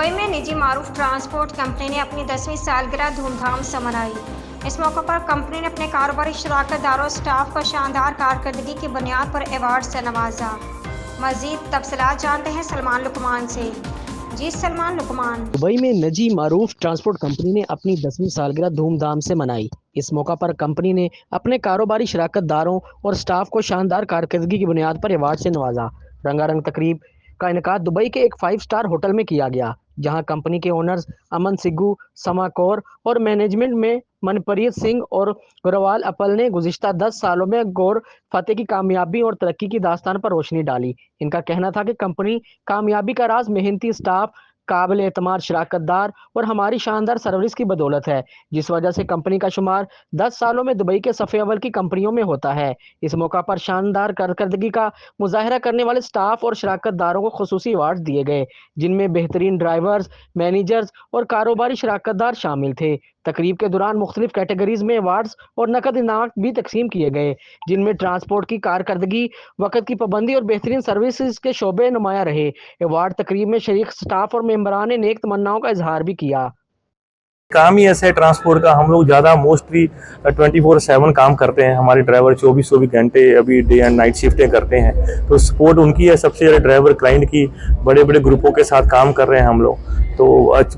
Dubai में निजी मारूफ transport company ने अपनी 10वीं सालगिरह धूमधाम से मनाई। इस मौके पर कंपनी ने अपने कारोबारी शराकतदारों स्टाफ को शानदार कारकर्दगी की बुनियाद पर अवार्ड से नवाजा। मजीद तफसीलात जानते हैं सलमान लुकमान से। जी सलमान लुकमान। दुबई में निजी मारूफ ट्रांसपोर्ट कंपनी ने अपनी 10वीं सालगिरह धूमधाम से मनाई। इस मौका पर कंपनी ने अपने कारोबारी शराकतदारों और स्टाफ को शानदार कारकर्दगी की बुनियाद पर अवार्ड से नवाजा। रंगारंग तकरीब का इनेकाद दुबई के एक 5 स्टार होटल में किया गया, जहां कंपनी के ओनर्स अमन सिग्गू, समा कौर और मैनेजमेंट में मनप्रीत सिंह और गुरवाल अपल ने गुज़िश्ता 10 सालों में गौर फतेह की कामयाबी और तरक्की की दास्तान पर रोशनी डाली। इनका कहना था कि कंपनी कामयाबी का राज मेहनती स्टाफ, काबिल एतमाद शराकतदार और हमारी शानदार सर्विस की बदौलत है, जिस वजह से कंपनी का शुमार 10 सालों में दुबई के सफ़े अव्वल की कंपनियों में होता है। इस मौका पर शानदार कारकर्दगी का मुजाहरा करने वाले स्टाफ और शराकतदारों को खुसूसी अवार्ड दिए गए, जिनमें बेहतरीन ड्राइवर्स, मैनेजर्स और कारोबारी शराकतदार शामिल थे। तकरीब के दौरान मुख्तलिफ कैटेगरीज में अवार्ड्स और नकद इनाम भी तकसीम किए गए, जिनमें ट्रांसपोर्ट की कारकर्दगी, वक़्त की पाबंदी और बेहतरीन सर्विसेज के शोबे नुमाया रहे। अवार्ड तकरीब में शरीक स्टाफ और मेंबरान ने नेक तमन्नाओं का इजहार भी किया। काम ही ऐसा है ट्रांसपोर्ट का, हम लोग ज़्यादा मोस्टली 24/7 काम करते हैं। हमारे ड्राइवर 24 घंटे अभी डे एंड नाइट शिफ्टें करते हैं, तो सपोर्ट उनकी है सबसे ज़्यादा, ड्राइवर क्लाइंट की। बड़े बड़े ग्रुपों के साथ काम कर रहे हैं हम लोग, तो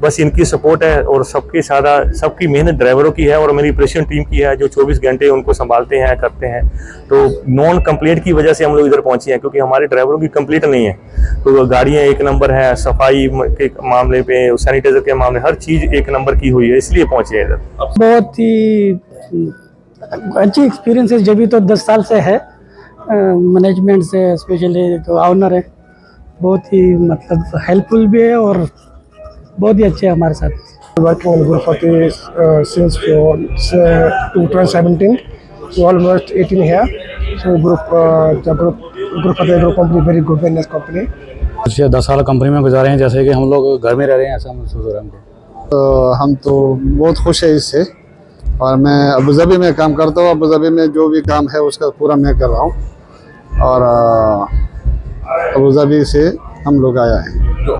बस इनकी सपोर्ट है और सबकी मेहनत ड्राइवरों की है और मेरी ऑपरेशन टीम की है, जो 24 घंटे उनको संभालते हैं, करते हैं। तो नॉन कंप्लीट की वजह से हम लोग इधर पहुँचे हैं, क्योंकि हमारे ड्राइवरों की कंप्लीट नहीं है। तो गाड़ियाँ एक नंबर है, सफाई के मामले पे, सैनिटाइजर के मामले, हर चीज़ एक नंबर की हुई है, इसलिए पहुँचे हैं इधर। बहुत ही अच्छी एक्सपीरियंस है, जब भी तो 10 साल से है मैनेजमेंट से, स्पेशली तो ऑनर है, बहुत ही मतलब हेल्पफुल भी है और बहुत ही अच्छे हैं हमारे साथ। Working on Group Fateh since 2017, so almost 18 here. So the Group Fateh Group company very good business company. 10 साल कंपनी में गुजारे हैं, जैसे कि हम लोग घर में रह रहे हैं, ऐसा महसूस हो रहा है हमको। हम तो बहुत खुश है इससे, और मैं अबू धाबी में काम करता हूँ। अबू धाबी में जो भी काम है उसका पूरा मैं कर रहा हूँ, और अबू धाबी से हम लोग आया है।